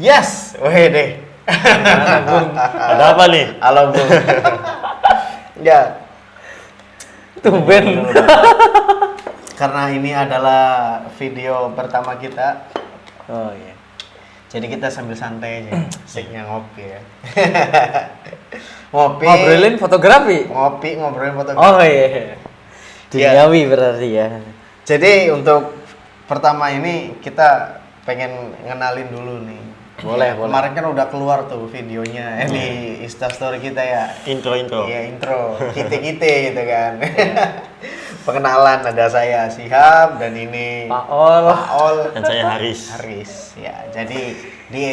Yes, wede. Ada apa nih? Halo Bung. Ya, Tumben. karena ini adalah video pertama kita, Oh iya. jadi kita sambil santai aja, asiknya ngopi ya. Ngopi. Ngobrolin fotografi. Ngobrolin foto. Oh iya. Duniawi berarti ya. Jadi untuk pertama ini kita pengen ngenalin dulu nih. Boleh. Kemarin kan udah keluar tuh videonya di Instastory kita ya. Intro. Iya, intro. Kita gitu kan. Pengenalan, ada saya Sihab dan ini Pak Ol. Dan saya Haris. Ya, jadi di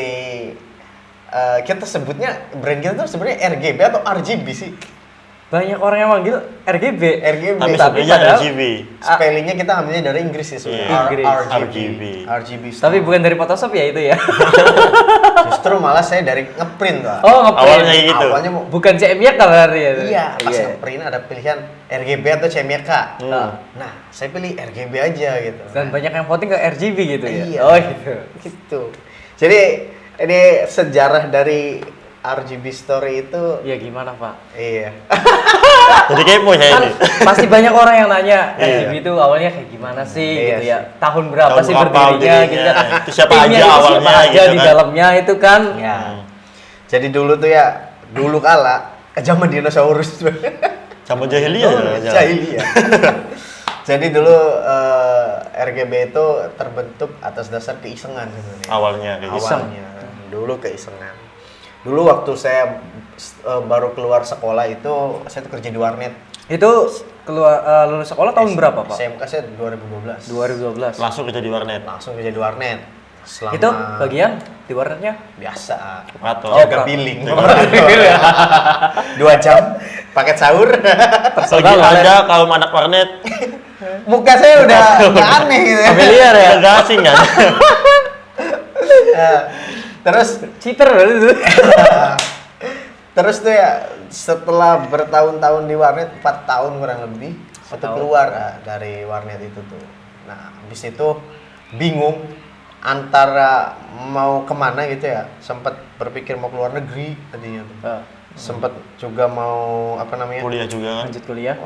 kita sebutnya brand kita tuh sebenarnya RGB atau RGB sih? Banyak orang yang manggil RGB. Tapi Tapi sebenarnya padahal- RGB. Spellingnya kita ambilnya dari Inggris ya sebenarnya. Inggris. RGB. RGB. Tapi bukan dari Photoshop ya itu ya. Justru malah saya dari ngeprint tuh. Oh, ngeprint. Awalnya gitu. Awalnya mau Bukan CMYK berarti ya. iya, pas ngeprint ada pilihan RGB atau CMYK. Nah, saya pilih RGB aja gitu. Dan banyak yang voting ke RGB gitu ya. Iya. Oh gitu. Gitu. Jadi ini sejarah dari RGB Story itu Ya gimana Pak? iya. Jadi kepo saya Kan ini. pasti banyak orang yang nanya Iya. RGB itu awalnya kayak gimana sih Iya gitu sih. ya. Tahun berapa Tahun sih berapa berdirinya berdirinya, gitu kan. itu siapa Timnya aja itu awalnya siapa aja gitu di kan. dalamnya itu kan. Ya. Jadi dulu tuh ya, dulu kala zaman dinosaurus. Sama jahiliyah ya. Jahiliyah. Jadi dulu RGB itu terbentuk atas dasar keisengan sebenarnya. Awalnya kayak gitu. Awalnya. Dulu keisengan. Dulu waktu saya baru keluar sekolah itu saya tuh kerja di warnet. Itu keluar lulus sekolah tahun berapa Pak? SMK saya 2012. 2012. Langsung kerja di warnet. Langsung kerja di warnet. Selama Itu bagian di warnetnya? biasa. Atau Jaga billing. 2 jam paket sahur. lagi ada kaum anak warnet. Muka saya udah aneh gitu. Familiar ya? Agak asing kan? Terus Cheater berarti itu. terus tuh ya setelah bertahun-tahun di warnet 4 tahun kurang lebih waktu keluar dari warnet itu tuh. Nah, habis itu bingung antara mau kemana gitu ya. Sempat berpikir mau keluar negeri tadinya tuh. Sempat juga mau apa namanya? Kuliah juga kan? Lanjut kuliah.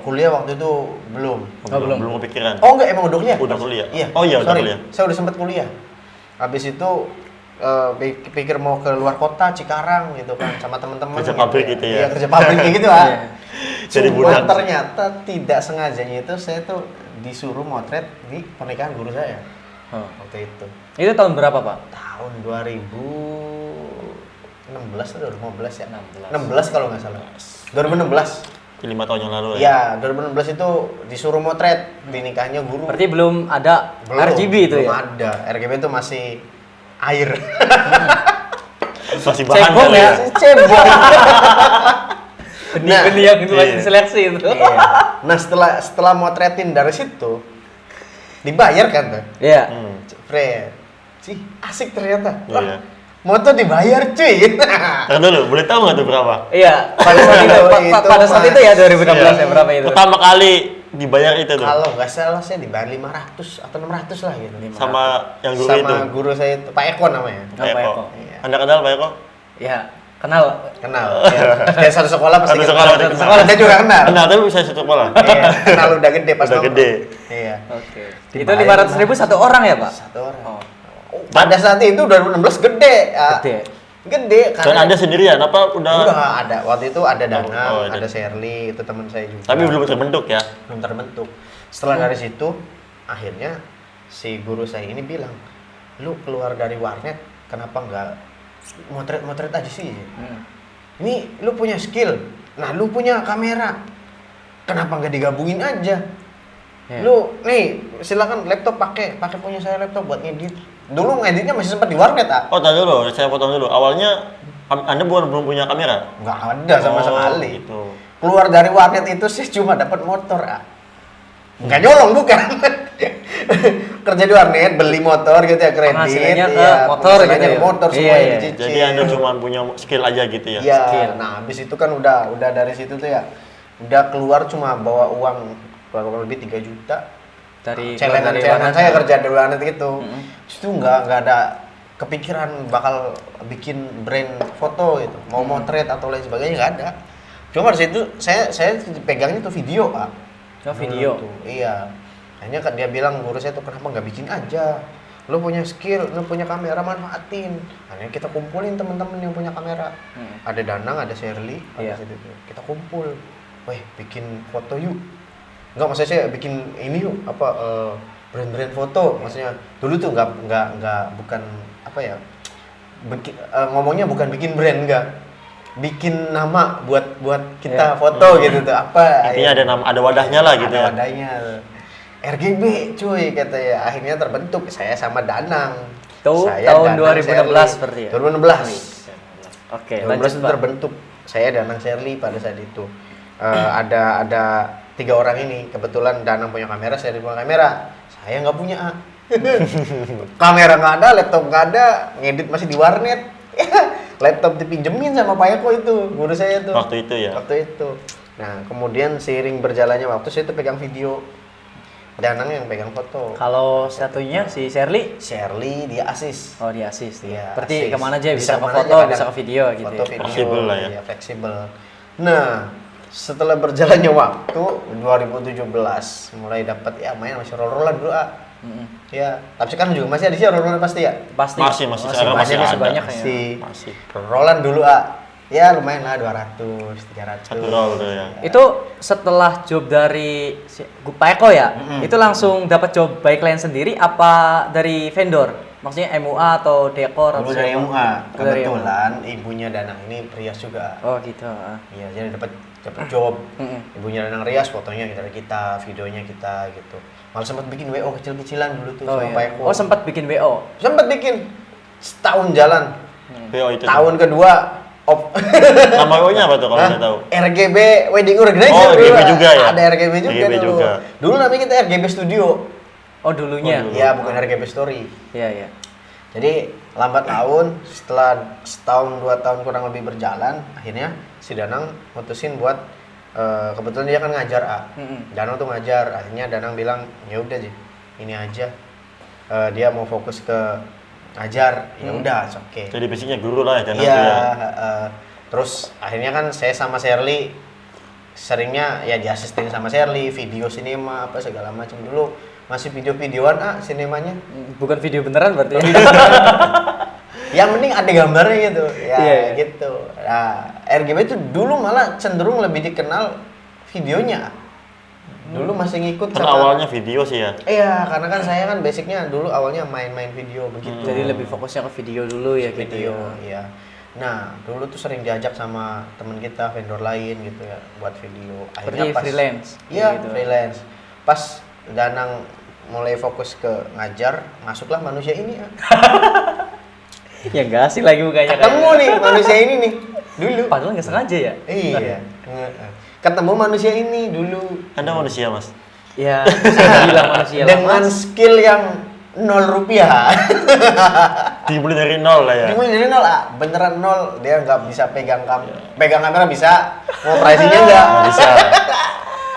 Kuliah waktu itu belum. belum. Belum kepikiran. Oh enggak, emang udah kuliah? Udah kuliah? Iya. Oh iya, udah sorry. kuliah. Saya udah sempat kuliah. Habis itu pikir mau ke luar kota Cikarang gitu kan sama teman-teman. Kerja pabrik gitu ya? Iya, kerja pabrik kayak gitu lah. Iya. Jadi Cuma budak. ternyata tidak sengajanya itu saya tuh disuruh motret di pernikahan guru saya waktu itu. Itu tahun berapa Pak? Tahun 2016 atau 2015 ya? 16. 16 kalau nggak salah. 2016. 5 tahun yang lalu ya. Iya, 2016 itu disuruh motret di nikahnya guru. Berarti belum ada RGB itu belum ya? ada. RGB itu masih air. Masih bahan Cebong kali ya? Cebong. Benih-benih yang itu masih iya. diseleksi itu. Iya. Nah, setelah motretin dari situ dibayar kan tuh. Iya. Fred. Sih, asik ternyata. Iya. Wah, moto dibayar cuy. Tahan dulu, boleh tahu nggak tuh berapa? Iya, pada saat itu, Itu pada saat itu ya 2016 Iya. ya berapa itu? Pertama kali dibayar itu tuh. Kalau nggak salah saya dibayar 500 atau 600 lah gitu. Sama yang guru Sama itu. guru saya itu, Pak Eko namanya. Pak Pak Eko. Eko. Iya. Anda kenal Pak Eko? Ya, kenal. Kenal. Ya. Kayak satu sekolah pasti Satu kenal. sekolah, Satu kenal. sekolah saya juga kenal. Kenal tapi bisa satu sekolah. Iya, kenal udah gede pas Udah nongkrong. gede. Iya. Oke. Itu 500.000 satu orang ya, Pak? Satu orang. Oh. Pada saat itu 2016 gede. Gede. Gede Dan Anda sendirian apa udah? Udah ada. Waktu itu ada Danang, Oh, ada ada. Shirley, itu teman saya juga. Tapi belum terbentuk ya. Belum terbentuk. Setelah dari situ akhirnya si guru saya ini bilang, "Lu keluar dari warnet, kenapa nggak motret aja sih? Ini lu punya skill. Nah, lu punya kamera. Kenapa nggak digabungin aja? Iya. Lu nih, silakan laptop pakai punya saya laptop buat ngedit." Dulu ngeditnya masih sempat di warnet, ah. Oh, tadi dulu, saya potong dulu. Awalnya Anda belum punya kamera? Nggak ada sama Oh, sekali. gitu. Keluar dari warnet itu sih cuma dapat motor, ah. Nggak nyolong bukan. Kerja di warnet, beli motor gitu ya, kredit. Penghasilannya ke iya, motor penghasilannya gitu ke ya? motor semua Iya, yang iya. dicicil. Jadi Anda cuma punya skill aja gitu ya? Iya. skill. Nah, habis itu kan udah dari situ tuh ya. Udah keluar cuma bawa uang kurang lebih 3 juta. Dari Celengan dari saya warnet. kerja di warnet gitu. Terus itu nggak ada kepikiran bakal bikin brand foto gitu, mau motret atau lain sebagainya nggak ada. Cuma pada situ saya pegangnya tuh video Pak. Oh, video. Tuh, iya. Akhirnya kan dia bilang guru saya tuh kenapa nggak bikin aja? Lo punya skill, lo punya kamera, manfaatin. Akhirnya kita kumpulin teman-teman yang punya kamera. Ada Danang, ada Shirley, Iya. ada situ tuh. Kita kumpul. Weh, bikin foto yuk. Enggak, maksudnya saya bikin ini yuk, brand-brand foto. Maksudnya dulu tuh bukan apa ya? Ngomongnya bukan bikin brand, enggak. Bikin nama buat kita foto gitu tuh. Apa? Intinya ada nama, ada wadahnya lah gitu ya. Ada wadahnya. RGB cuy katanya. Akhirnya terbentuk saya sama Danang. Itu Saya, tahun Danang, 2016 Shirley. berarti ya? 2016. Oke, 2016 lanjut itu Pak. terbentuk. Saya Danang Shirley pada saat itu. Ada 3 orang ini. Kebetulan Danang punya kamera, Shirley punya kamera. Saya nggak punya. Kamera nggak ada, laptop nggak ada, ngedit masih di warnet. Laptop dipinjemin sama Pak Eko itu, guru saya tuh. Waktu itu ya. Waktu itu. Nah, kemudian seiring berjalannya waktu saya tuh pegang video. Danang yang pegang foto. Kalau satunya si Shirley, Shirley dia asis. oh dia assist. Iya, Berarti asis. kemana aja bisa ke kemana foto, aja, bisa kadang ke video gitu. Foto ya. video, Fleksibel lah ya. Iya, fleksibel. Nah, setelah berjalannya waktu 2017 mulai dapat ya main masih roll-rollan dulu Ya, tapi sekarang juga masih ada sih roll-rollan pasti ya. Pasti. Masih sekarang masih ada. banyak ya. Masih Masih. rollan dulu ya lumayan lah 200, 300. Satu roll tuh ya. Itu setelah job dari Pak Eko ya, itu langsung dapat job by klien sendiri apa dari vendor? Maksudnya MUA atau dekor atau Dulu dari siapa? MUA. Dari Kebetulan ibunya Danang ini rias juga. Oh gitu. Iya, jadi dapat job. Mm-mm. Ibunya Danang rias, fotonya kita, videonya kita gitu. Malah sempat bikin WO kecil-kecilan dulu tuh Oh, sama iya. Pak Eko. Oh sempat bikin WO. Sempat bikin setahun jalan. PO itu. Tahun kedua op. Nama WO-nya apa tuh kalau saya tahu? RGB Wedding Organizer. Oh, RGB dulu. juga ya? Ada RGB juga RGB dulu. juga. Dulu namanya kita RGB Studio. Oh dulunya. Oh, dulu. Ya, bukan RGB Story. Iya iya. Jadi lambat laun setelah setahun 2 tahun kurang lebih berjalan, akhirnya si Danang mutusin buat kebetulan dia kan ngajar Danang tuh ngajar, akhirnya Danang bilang ya udah sih ini aja. Dia mau fokus ke ngajar, ya udah oke. Jadi basicnya guru lah ya, Danang Iya, tuh ya. terus akhirnya kan saya sama Shirley seringnya ya diasistin sama Shirley, video sinema apa segala macam. Dulu masih video-videoan sinemanya. Bukan video beneran berarti. Ya? Yang penting ada gambarnya gitu. Ya Iya, iya. gitu. Nah, RGB itu dulu malah cenderung lebih dikenal videonya. Dulu masih ngikut Kan sama awalnya video sih ya. Iya, karena kan saya kan basicnya dulu awalnya main-main video begitu. Jadi lebih fokusnya ke video dulu ya gitu video, ya. iya. Nah, dulu tuh sering diajak sama teman kita, vendor lain gitu ya, buat video. Berarti freelance. Iya, gitu. freelance. Pas Danang mulai fokus ke ngajar, masuklah manusia ini. Ya enggak sih lagi mukanya Ketemu nih manusia ini nih, dulu. Padahal nggak sengaja ya. Iya. Ketemu manusia ini dulu. Anda manusia, Mas. Ya, bisa bilang manusia lah, Dengan Mas. skill yang 0 rupiah. Dimulai dari nol lah ya. Dimulai dari nol, beneran nol. Dia nggak bisa pegang kamera bisa, ngoperasinya nggak. Nggak bisa.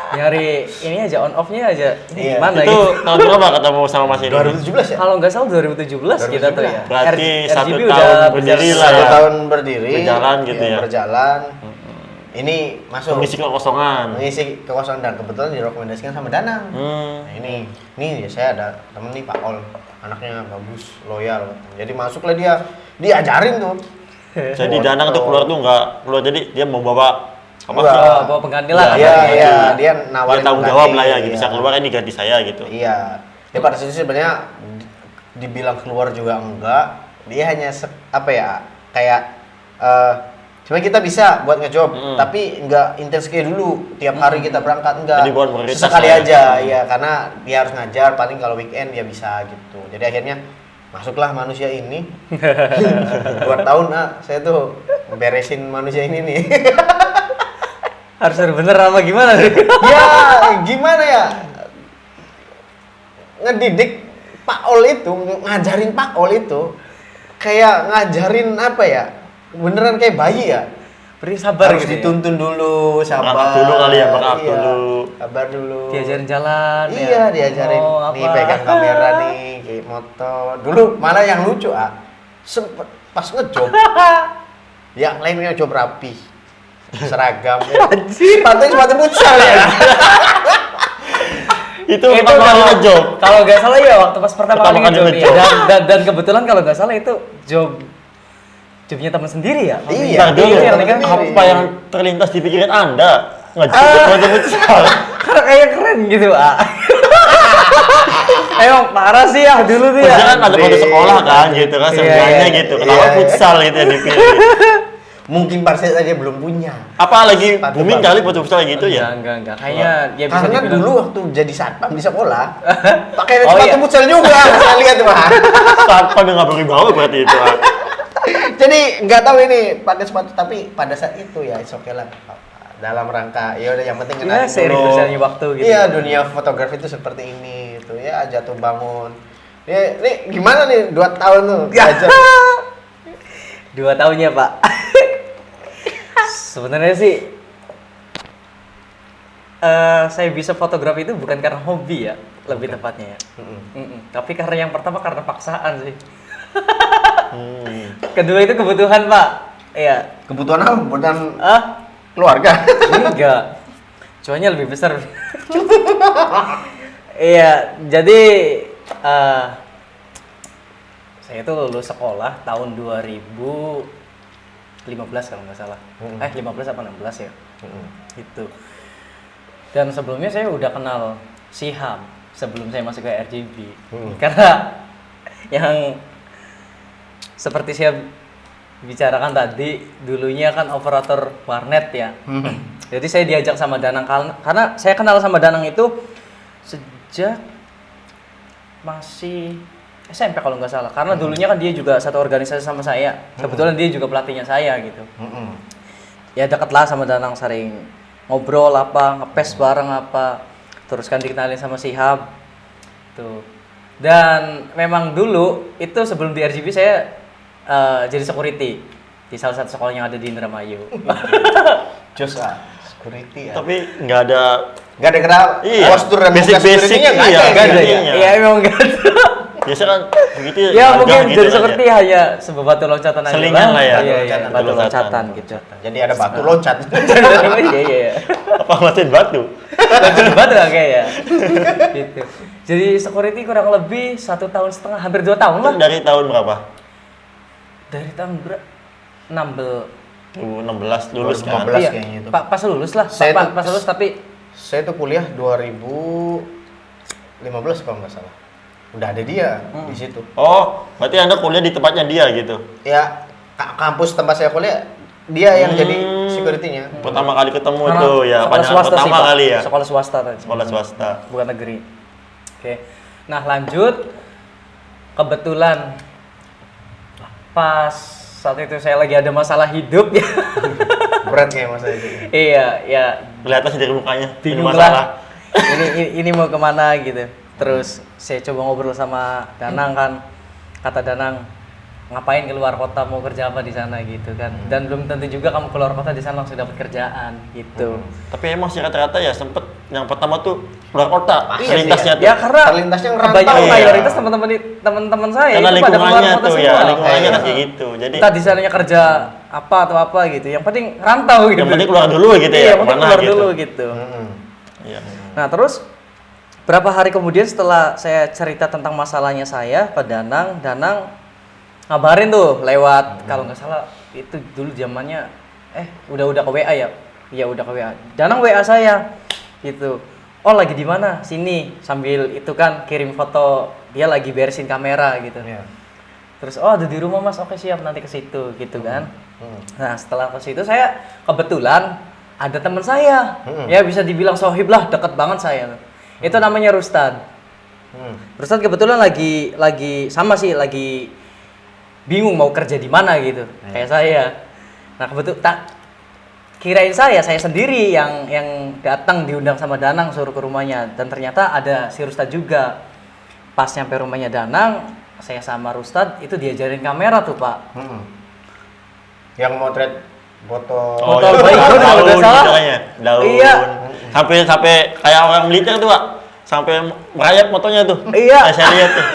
Nyari ini aja on off-nya aja. Ini Iya. gimana Itu gitu. tahun berapa ketemu sama Mas ini? 2017 ya? Kalau nggak salah 2017 kita tuh ya. Berarti satu RGB tahun udah berdiri berjalan. lah Satu ya. tahun berdiri. Berjalan gitu ya. Berjalan. Ini masuk. Mengisi kekosongan. Mengisi kekosongan dan kebetulan direkomendasikan sama Danang. Nah ini ya saya ada temen nih Pak Ol, anaknya bagus, loyal. Jadi masuklah dia, diajarin tuh. Jadi Danang tuh keluar tuh nggak keluar, jadi dia mau bawa apa? Enggak. Oh, bawa pengganti lah. Iya, katanya. iya, dia Dia nawarin tanggung pengganti, jawab lah ya, gitu. iya. Bisa keluar ini ganti saya gitu. Iya. Dia pada situ sebenarnya dibilang keluar juga enggak. Dia hanya apa ya? Kayak cuma kita bisa buat ngejob, tapi enggak intens kayak dulu. Tiap hari kita berangkat enggak. Jadi buat prioritas Sesekali lah ya. aja, ya karena dia harus ngajar. Paling kalau weekend dia bisa gitu. Jadi akhirnya masuklah manusia ini. 2 tahun saya tuh beresin manusia ini nih. Harus bener apa gimana sih? Ya gimana ya, ngedidik Pak Ol itu, ngajarin Pak Ol itu kayak ngajarin apa ya, beneran kayak bayi ya. Beri sabar Harus gitu. dituntun dulu, sabar Backup dulu kali ya, backup Iya, dulu. sabar dulu, Diajarin jalan iya ya. diajarin Oh, nih apa? pegang kamera nih kayak motor dulu. Malah yang lucu sempet pas ngejob yang lainnya job rapi seragam ya. Sepatu futsal ya. Itu pertama kali ngejob. Kalau nggak salah ya waktu pas pertama kali Pertama kali ngejob ya. ngejob. Dan kebetulan kalau nggak salah itu jobnya teman sendiri ya. Iya, Nah, dulu iya, kan temen sendiri. apa yang terlintas di pikiran Anda ngejob sepatu futsal? Karena kayak keren gitu, ah. Emang parah sih ya dulu tuh ya. Maksudnya kan ada foto sekolah kan gitu kan, Iya, semuanya iya, gitu. iya. Kenapa futsal gitu yang dipilih? Mungkin Parset aja belum punya. Apa lagi Sepatu booming bagus. kali foto futsal gitu ya? Enggak. Kayaknya ya bisa Karena dibilang. dulu waktu jadi satpam di sekolah pakai Oh, sepatu iya. futsal juga saya lihat mah. Saat pada nggak berwibawa berarti itu. Ah. Jadi nggak tahu ini pakai sepatu tapi pada saat itu ya it's okay lah. Dalam rangka ya udah yang penting Ya, kenalin seiring dulu. berjalannya waktu gitu. Iya, dunia fotografi itu seperti ini itu ya jatuh bangun. Ya, ini gimana nih 2 tahun tuh belajar. 2 tahunnya, Pak. Sebenarnya sih saya bisa fotografi itu bukan karena hobi ya, lebih tepatnya ya. Tapi karena yang pertama karena paksaan sih. Kedua itu kebutuhan, Pak. Iya. Kebutuhan apa? Kebutuhan keluarga. Enggak. Cuanya lebih besar. Iya, jadi saya tuh lulus sekolah tahun 2015 kalau nggak salah. 15 apa 16 ya? Itu. Dan sebelumnya saya udah kenal Siham sebelum saya masuk ke RGB. Karena yang seperti saya bicarakan tadi, dulunya kan operator warnet ya. Jadi saya diajak sama Danang karena saya kenal sama Danang itu sejak masih SMP kalau nggak salah. Karena dulunya kan dia juga satu organisasi sama saya. Kebetulan dia juga pelatihnya saya gitu. Ya deket lah sama Danang, sering ngobrol apa, ngepes bareng apa. Terus kan dikenalin sama Sihab. Tuh. Dan memang dulu itu sebelum di RGB saya jadi security di salah satu sekolah yang ada di Indramayu. Jos security ya. Tapi nggak ada Kenal Iya. postur dan Basic- muka security-nya nggak iya, ada. Nggak ada ya? Security-nya. Iya emang nggak ada. biasa kan begitu Ya ada mungkin gitu jadi kan seperti ya. hanya sebuah batu loncatan aja. Selingan lah ya. Iya, Batu batu loncatan. loncatan gitu. Jadi ada batu loncat. Iya. Apa ngeliatin batu? Batu lah kayak ya. Gitu. Jadi security kurang lebih 1,5 tahun, hampir 2 tahun lah. Dari tahun berapa? Dari tahun 16. 16 lulus kan? 2015 Iya, kayaknya itu. Pas lulus lah. Saya tuh- Pas lulus tapi Saya tuh kuliah 2015 kalau nggak salah. Udah ada dia di situ. Oh, berarti Anda kuliah di tempatnya dia gitu? Ya, kampus tempat saya kuliah dia yang jadi security-nya. Pertama kali ketemu karena tuh ya, sekolah pandangan swasta sih, pertama Pak. kali ya? Sekolah swasta tadi. Sekolah swasta. Bukan negeri. Oke. Nah, lanjut. Kebetulan pas saat itu saya lagi ada masalah hidup ya. Berat kayak masa itu. Iya, ya Kelihatan sih dari mukanya, ini bingung masalah. lah. Ini mau kemana gitu. Terus saya coba ngobrol sama Danang kan. Kata Danang, ngapain keluar kota, mau kerja apa di sana gitu kan. Dan belum tentu juga kamu keluar kota di sana langsung dapat kerjaan gitu. Tapi emang sih rata-rata ya sempet yang pertama tuh keluar kota, Iya sih, lintasnya tuh. Ya karena Terlintasnya ngerantau. kebanyakan Iya. mayoritas teman-teman saya Karena itu pada keluar lingkungannya kota tuh semua. ya, lingkungannya Iya. kan kayak gitu. Jadi Entah di sananya kerja apa atau apa gitu. Yang penting rantau gitu. yang penting keluar dulu gitu Iya, ya, yang penting kemana keluar gitu. dulu gitu. Iya. Nah terus berapa hari kemudian setelah saya cerita tentang masalahnya saya ke Danang ngabarin tuh lewat kalau nggak salah itu dulu zamannya udah ke WA ya. Iya udah ke WA. Danang WA saya gitu. Oh lagi di mana? Sini sambil itu kan kirim foto dia lagi beresin kamera gitu. Iya. Terus oh ada di rumah Mas, oke siap nanti ke situ gitu kan. Nah setelah ke situ saya kebetulan ada teman saya, ya bisa dibilang sohib lah, deket banget saya. Itu namanya Rustad. Rustad kebetulan lagi sama sih lagi bingung mau kerja di mana gitu, kayak saya. Nah kebetulan kirain saya sendiri yang datang diundang sama Danang suruh ke rumahnya, dan ternyata ada si Rustad juga. Pas nyampe rumahnya Danang, saya sama Rustad itu diajarin kamera tuh Pak. Yang motret foto. Foto iya. baik, kalau nggak Daun salah. gitu kayaknya, daun. Iya. Sampai kayak orang militer tuh, Pak. Sampai merayap motonya tuh. Iya. Saya lihat tuh.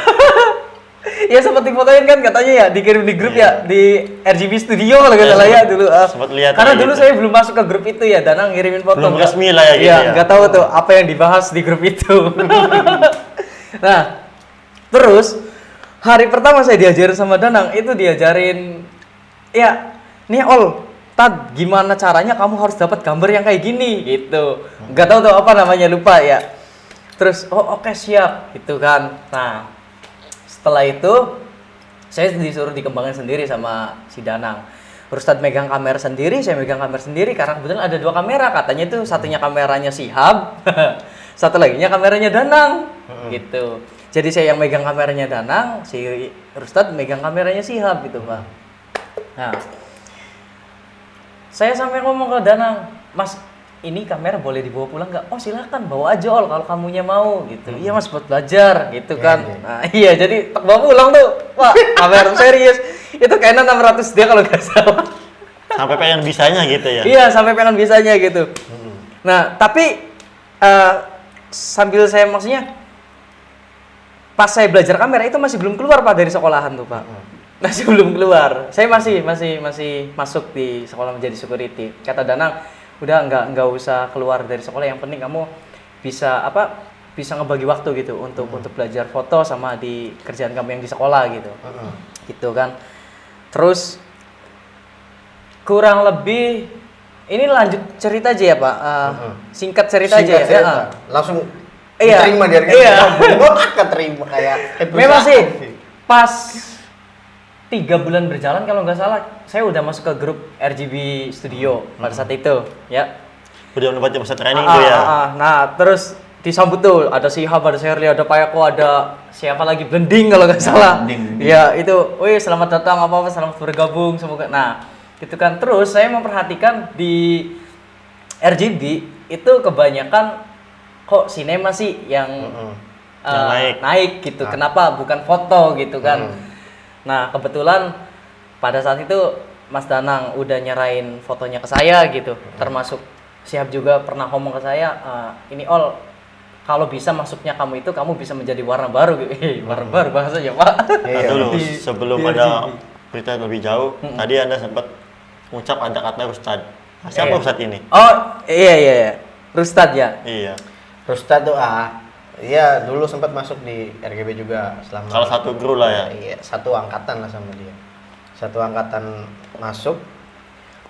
ya sempat difotoin kan katanya ya, dikirim di grup ya, di RGB Studio kalau nggak salah ya dulu. Sempat lihat Karena ya dulu gitu. saya belum masuk ke grup itu ya, Danang ngirimin foto. Belum nggak- resmi lah ya gitu Iya, ya. nggak tahu tuh apa yang dibahas di grup itu. Nah, terus hari pertama saya diajarin sama Danang itu diajarin ya, nih Tad, gimana caranya kamu harus dapat gambar yang kayak gini gitu. Nggak tahu tuh apa namanya, lupa ya. Terus oke, siap gitu kan. Nah, setelah itu saya disuruh dikembangin sendiri sama si Danang. Ustadz megang kamera sendiri, saya megang kamera sendiri karena kebetulan ada 2 kamera. Katanya itu satunya kameranya Shihab, satu laginya kameranya Danang gitu. Jadi saya yang megang kameranya Danang, si Ustadz megang kameranya Shihab gitu, Pak. Nah, saya sampai ngomong ke Danang, Mas, ini kamera boleh dibawa pulang nggak? Oh silakan, bawa aja kalau kamunya mau gitu. Iya Mas, buat belajar gitu kan. Iya. Nah iya, jadi tak bawa pulang tuh, Pak, kamera serius. Itu kayaknya 600 dia kalau nggak salah. Sampai pengen bisanya gitu ya. Iya, sampai pengen bisanya gitu. Nah, tapi sambil saya maksudnya pas saya belajar kamera itu masih belum keluar Pak dari sekolahan tuh Pak. Masih belum keluar. Saya masih masuk di sekolah menjadi security. Kata Danang, udah nggak usah keluar dari sekolah. Yang penting kamu bisa bisa ngebagi waktu gitu untuk belajar foto sama di kerjaan kamu yang di sekolah gitu. Gitu kan. Terus kurang lebih ini lanjut cerita aja ya Pak. Singkat cerita aja ya. Cerita. Langsung Iya. diterima dari Iya. keterima kayak Memang sih pas 3 bulan berjalan kalau nggak salah saya udah masuk ke grup RGB Studio pada saat itu ya. Udah menempati masa training tuh ya. Nah terus disambut tuh ada Shihab, ada Sherly, ada Payako, ada siapa lagi, Blending kalau nggak salah. Blending. Ya itu, wih selamat datang apa selamat bergabung semoga. Nah gitu kan, terus saya memperhatikan di RGB itu kebanyakan kok sinema sih yang naik gitu. Kenapa bukan foto gitu kan? Nah kebetulan pada saat itu Mas Danang udah nyerahin fotonya ke saya gitu, termasuk Shihab juga pernah ngomong ke saya, ini kalau bisa masuknya kamu itu kamu bisa menjadi warna baru gitu. Warna baru bahasanya Pak. Nah dulu sebelum di ada RGB. berita lebih jauh, tadi Anda sempat mengucap ada kata Ustadz. Siapa Ustadz ini? Oh iya, Rustad ya. Iya. Rustad tuh iya dulu sempat masuk di RGB juga selama Salah satu kru lah ya. Iya, satu angkatan lah sama dia. Satu angkatan masuk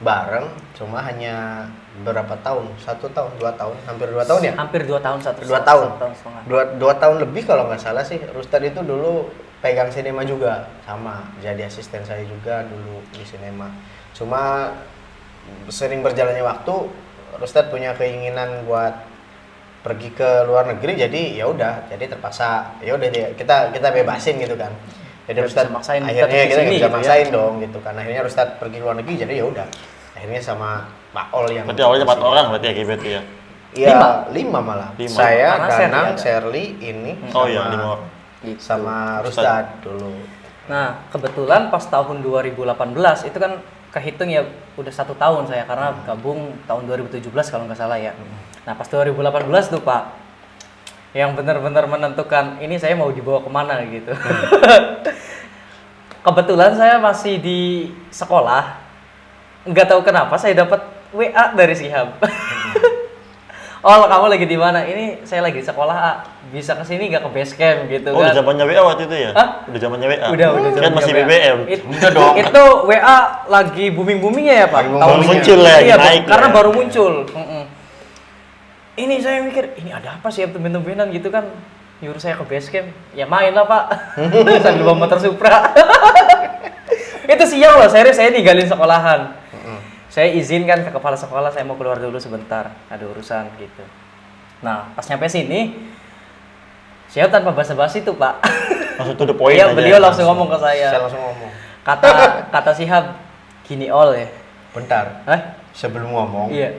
bareng, cuma hanya berapa tahun? 1 tahun, 2 tahun, hampir 2 tahun ya? Hampir 2 tahun, 2 tahun. 1 tahun setengah. 2 tahun lebih kalau nggak salah sih. Rustad itu dulu pegang sinema juga, sama jadi asisten saya juga dulu di sinema. Cuma sering berjalannya waktu, Rustad punya keinginan buat pergi ke luar negeri, jadi ya udah, jadi terpaksa ya udah kita bebasin gitu kan. Jadi Nggak Rustad bisa maksain akhirnya tetap di kita nggak sini bisa gitu ya. maksain dong gitu kan. Akhirnya Rustad pergi luar negeri, jadi ya udah. Akhirnya sama Pak Ol yang Berarti awalnya 4 orang berarti ya GBT ya. Iya, 5 malah. 5. Saya, Karena Sherly Danang, ada. Sherly, ini Oh iya, 5 orang. Gitu. sama Rustad dulu. Nah, kebetulan pas tahun 2018 itu kan kehitung ya udah 1 tahun saya karena gabung tahun 2017 kalau nggak salah ya. Nah, pas 2018 tuh Pak, yang benar-benar menentukan ini saya mau dibawa kemana gitu. Kebetulan saya masih di sekolah, nggak tahu kenapa saya dapat WA dari Shihab. Oh, kamu lagi di mana? Ini saya lagi di sekolah, bisa kesini nggak ke base camp gitu Oh, kan? udah zamannya WA waktu itu ya? Hah? Udah zamannya WA. Udah Kan zamannya masih WA. BBM. Udah dong. Itu WA lagi booming-boomingnya ya Pak. Lagi Tahun baru ini. muncul ya, Iya, naik karena ya. baru muncul. Ini saya mikir, ini ada apa sih tumben-tumbenan gitu kan? Nyuruh saya ke base camp. Ya main lah Pak. Sambil bawa motor Supra. Itu siang loh, serius saya ninggalin sekolahan. Saya izinkan ke kepala sekolah, saya mau keluar dulu sebentar, ada urusan gitu. Nah, pas nyampe sini, saya tanpa basa-basi tuh Pak. Langsung to the point Iya, aja. beliau langsung ngomong ke saya. Saya langsung ngomong. Kata Shihab, gini ya. Bentar, Hah? sebelum ngomong, Iya.